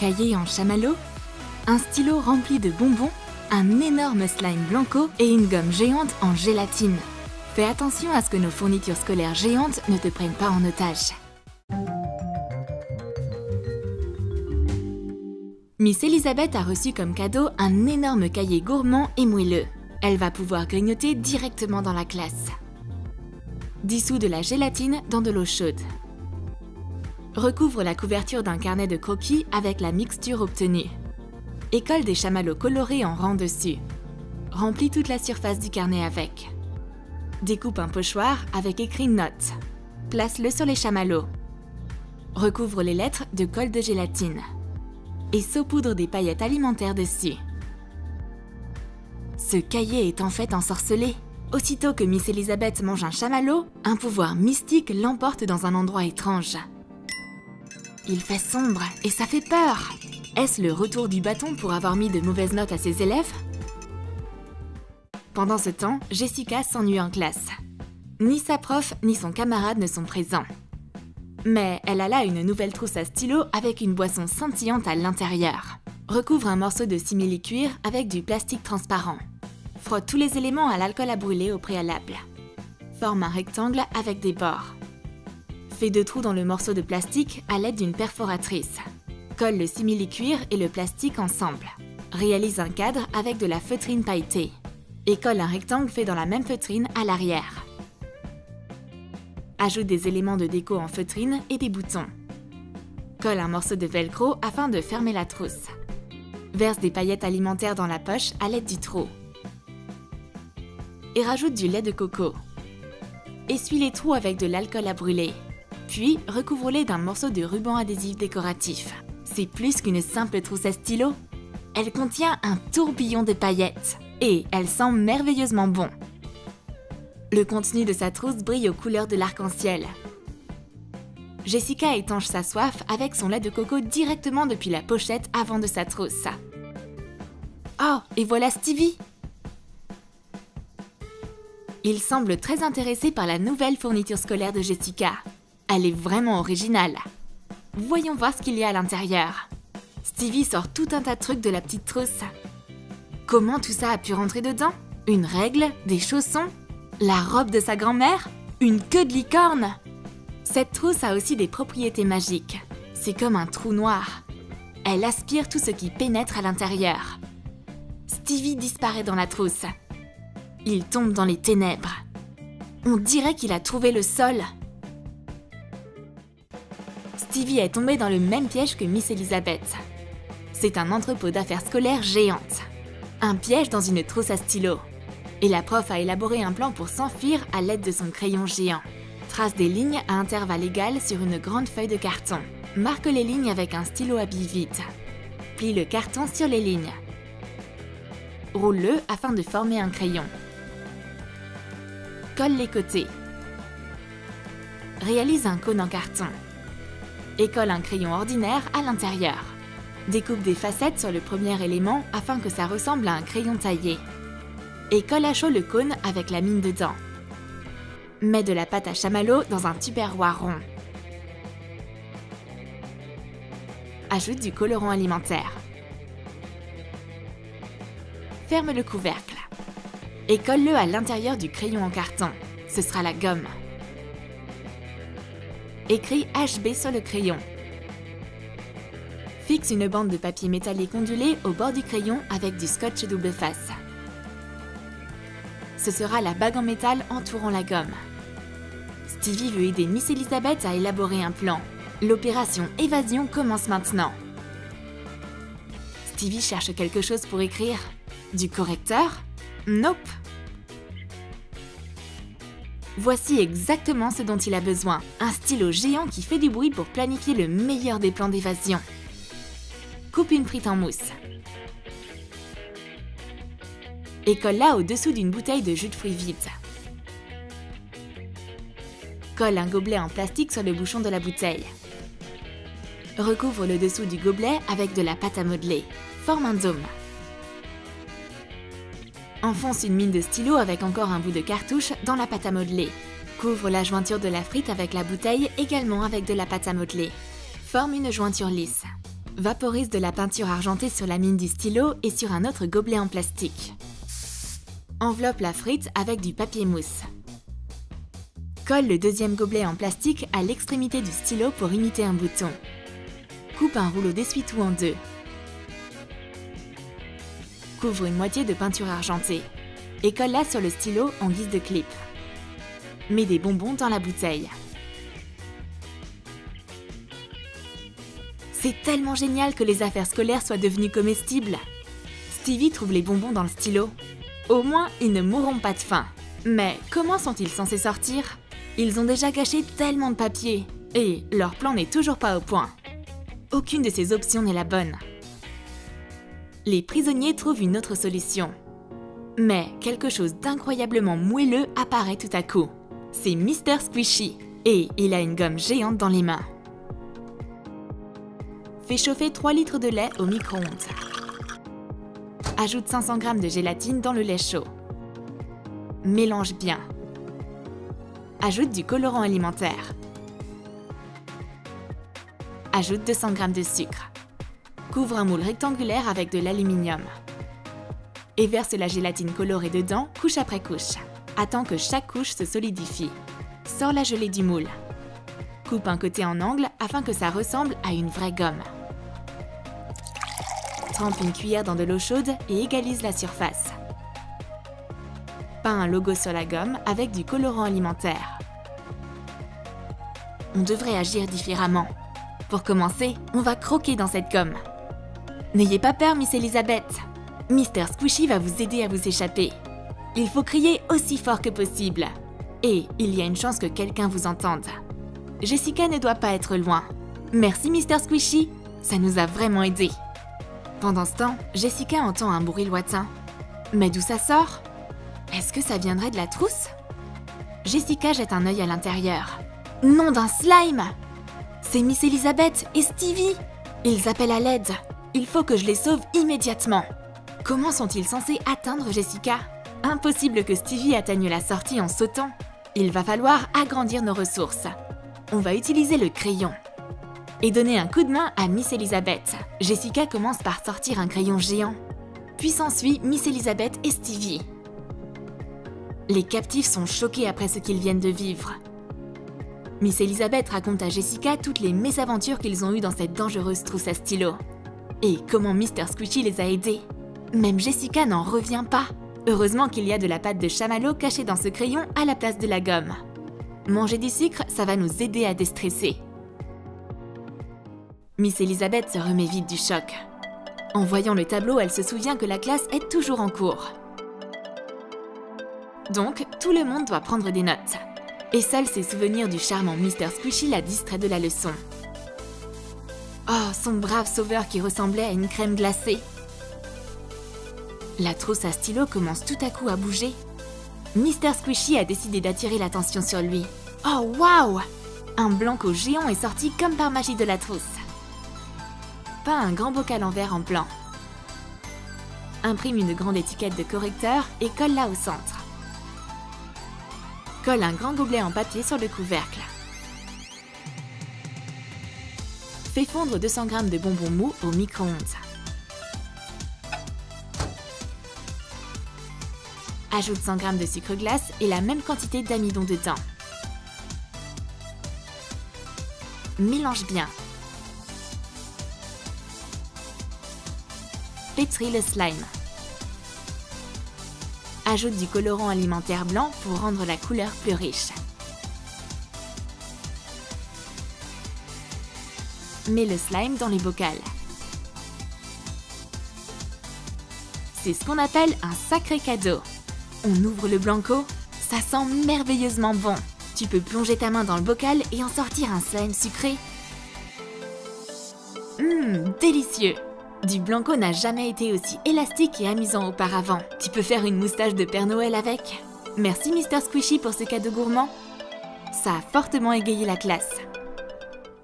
cahier en chamallow, un stylo rempli de bonbons, un énorme slime blanco et une gomme géante en gélatine. Fais attention à ce que nos fournitures scolaires géantes ne te prennent pas en otage. Miss Elisabeth a reçu comme cadeau un énorme cahier gourmand et moelleux. Elle va pouvoir grignoter directement dans la classe. Dissous de la gélatine dans de l'eau chaude. Recouvre la couverture d'un carnet de croquis avec la mixture obtenue. Et colle des chamallows colorés en rang dessus. Remplis toute la surface du carnet avec. Découpe un pochoir avec écrit notes. Place-le sur les chamallows. Recouvre les lettres de colle de gélatine. Et saupoudre des paillettes alimentaires dessus. Ce cahier est en fait ensorcelé. Aussitôt que Miss Elisabeth mange un chamallow, un pouvoir mystique l'emporte dans un endroit étrange. Il fait sombre et ça fait peur. Est-ce le retour du bâton pour avoir mis de mauvaises notes à ses élèves? Pendant ce temps, Jessica s'ennuie en classe. Ni sa prof ni son camarade ne sont présents. Mais elle a là une nouvelle trousse à stylo avec une boisson scintillante à l'intérieur. Recouvre un morceau de simili-cuir avec du plastique transparent. Frotte tous les éléments à l'alcool à brûler au préalable. Forme un rectangle avec des bords. Fais 2 trous dans le morceau de plastique à l'aide d'une perforatrice. Colle le simili-cuir et le plastique ensemble. Réalise un cadre avec de la feutrine pailletée. Et colle un rectangle fait dans la même feutrine à l'arrière. Ajoute des éléments de déco en feutrine et des boutons. Colle un morceau de velcro afin de fermer la trousse. Verse des paillettes alimentaires dans la poche à l'aide du trou. Et rajoute du lait de coco. Essuie les trous avec de l'alcool à brûler. Puis recouvre-les d'un morceau de ruban adhésif décoratif. C'est plus qu'une simple trousse à stylo. Elle contient un tourbillon de paillettes. Et elle sent merveilleusement bon. Le contenu de sa trousse brille aux couleurs de l'arc-en-ciel. Jessica étanche sa soif avec son lait de coco directement depuis la pochette avant de sa trousse. Oh, et voilà Stevie! Il semble très intéressé par la nouvelle fourniture scolaire de Jessica. Elle est vraiment originale. Voyons voir ce qu'il y a à l'intérieur. Stevie sort tout un tas de trucs de la petite trousse. Comment tout ça a pu rentrer dedans? Une règle? Des chaussons? La robe de sa grand-mère? Une queue de licorne? Cette trousse a aussi des propriétés magiques. C'est comme un trou noir. Elle aspire tout ce qui pénètre à l'intérieur. Stevie disparaît dans la trousse. Il tombe dans les ténèbres. On dirait qu'il a trouvé le sol. Stevie est tombé dans le même piège que Miss Elisabeth. C'est un entrepôt d'affaires scolaires géante. Un piège dans une trousse à stylo. Et la prof a élaboré un plan pour s'enfuir à l'aide de son crayon géant. Trace des lignes à intervalles égaux sur une grande feuille de carton. Marque les lignes avec un stylo à billes vide. Plie le carton sur les lignes. Roule-le afin de former un crayon. Colle les côtés. Réalise un cône en carton. Et colle un crayon ordinaire à l'intérieur. Découpe des facettes sur le premier élément afin que ça ressemble à un crayon taillé. Et colle à chaud le cône avec la mine dedans. Mets de la pâte à chamallow dans un tupperware rond. Ajoute du colorant alimentaire. Ferme le couvercle. Et colle-le à l'intérieur du crayon en carton. Ce sera la gomme. Écris HB sur le crayon. Fixe une bande de papier métallique ondulé au bord du crayon avec du scotch double face. Ce sera la bague en métal entourant la gomme. Stevie veut aider Miss Elisabeth à élaborer un plan. L'opération évasion commence maintenant. Stevie cherche quelque chose pour écrire. Du correcteur? Nope! Voici exactement ce dont il a besoin. Un stylo géant qui fait du bruit pour planifier le meilleur des plans d'évasion. Coupe une frite en mousse. Et colle-la au-dessous d'une bouteille de jus de fruits vide. Colle un gobelet en plastique sur le bouchon de la bouteille. Recouvre le dessous du gobelet avec de la pâte à modeler. Forme un dôme. Enfonce une mine de stylo avec encore un bout de cartouche dans la pâte à modeler. Couvre la jointure de la frite avec la bouteille également avec de la pâte à modeler. Forme une jointure lisse. Vaporise de la peinture argentée sur la mine du stylo et sur un autre gobelet en plastique. Enveloppe la frite avec du papier mousse. Colle le deuxième gobelet en plastique à l'extrémité du stylo pour imiter un bouton. Coupe un rouleau d'essuie-tout en deux. Couvre une moitié de peinture argentée et colle-la sur le stylo en guise de clip. Mets des bonbons dans la bouteille. C'est tellement génial que les affaires scolaires soient devenues comestibles. Stevie trouve les bonbons dans le stylo. Au moins, ils ne mourront pas de faim. Mais comment sont-ils censés sortir? Ils ont déjà gâché tellement de papier. Et leur plan n'est toujours pas au point. Aucune de ces options n'est la bonne. Les prisonniers trouvent une autre solution. Mais quelque chose d'incroyablement moelleux apparaît tout à coup. C'est Mr. Squishy. Et il a une gomme géante dans les mains. Fais chauffer 3 litres de lait au micro-ondes. Ajoute 500 g de gélatine dans le lait chaud. Mélange bien. Ajoute du colorant alimentaire. Ajoute 200 g de sucre. Couvre un moule rectangulaire avec de l'aluminium. Et verse la gélatine colorée dedans, couche après couche. Attends que chaque couche se solidifie. Sors la gelée du moule. Coupe un côté en angle afin que ça ressemble à une vraie gomme. Trempe une cuillère dans de l'eau chaude et égalise la surface. Peins un logo sur la gomme avec du colorant alimentaire. On devrait agir différemment. Pour commencer, on va croquer dans cette gomme. N'ayez pas peur, Miss Elizabeth. Mr. Squishy va vous aider à vous échapper. Il faut crier aussi fort que possible. Et il y a une chance que quelqu'un vous entende. Jessica ne doit pas être loin. Merci, Mr. Squishy. Ça nous a vraiment aidés. Pendant ce temps, Jessica entend un bruit lointain. Mais d'où ça sort? Est-ce que ça viendrait de la trousse? Jessica jette un œil à l'intérieur. Nom d'un slime! C'est Miss Elizabeth et Stevie! Ils appellent à l'aide. Il faut que je les sauve immédiatement. Comment sont-ils censés atteindre Jessica? Impossible que Stevie atteigne la sortie en sautant. Il va falloir agrandir nos ressources. On va utiliser le crayon. Et donner un coup de main à Miss Elizabeth. Jessica commence par sortir un crayon géant. Puis s'ensuit Miss Elizabeth et Stevie. Les captifs sont choqués après ce qu'ils viennent de vivre. Miss Elizabeth raconte à Jessica toutes les mésaventures qu'ils ont eues dans cette dangereuse trousse à stylo. Et comment Mr. Squishy les a aidés. Même Jessica n'en revient pas. Heureusement qu'il y a de la pâte de chamallow cachée dans ce crayon à la place de la gomme. Manger du sucre, ça va nous aider à déstresser. Miss Elizabeth se remet vite du choc. En voyant le tableau, elle se souvient que la classe est toujours en cours. Donc, tout le monde doit prendre des notes. Et seuls ses souvenirs du charmant Mr. Squishy la distraient de la leçon. Oh, son brave sauveur qui ressemblait à une crème glacée. La trousse à stylo commence tout à coup à bouger. Mr. Squishy a décidé d'attirer l'attention sur lui. Oh, waouh! Un blanco géant est sorti comme par magie de la trousse. Peins un grand bocal en verre en blanc. Imprime une grande étiquette de correcteur et colle-la au centre. Colle un grand gobelet en papier sur le couvercle. Fais fondre 200 g de bonbons mous au micro-ondes. Ajoute 100 g de sucre glace et la même quantité d'amidon dedans. Mélange bien. Pétris le slime. Ajoute du colorant alimentaire blanc pour rendre la couleur plus riche. Mets le slime dans les bocals. C'est ce qu'on appelle un sacré cadeau. On ouvre le blanco, ça sent merveilleusement bon. Tu peux plonger ta main dans le bocal et en sortir un slime sucré. Délicieux! Du blanco n'a jamais été aussi élastique et amusant auparavant. Tu peux faire une moustache de Père Noël avec. Merci Mr. Squishy pour ce cadeau gourmand. Ça a fortement égayé la classe.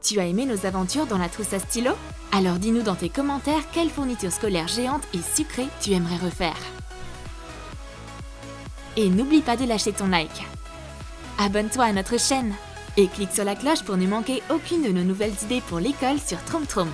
Tu as aimé nos aventures dans la trousse à stylo? Alors dis-nous dans tes commentaires quelle fourniture scolaire géante et sucrée tu aimerais refaire. Et n'oublie pas de lâcher ton like. Abonne-toi à notre chaîne et clique sur la cloche pour ne manquer aucune de nos nouvelles idées pour l'école sur Troom Troom.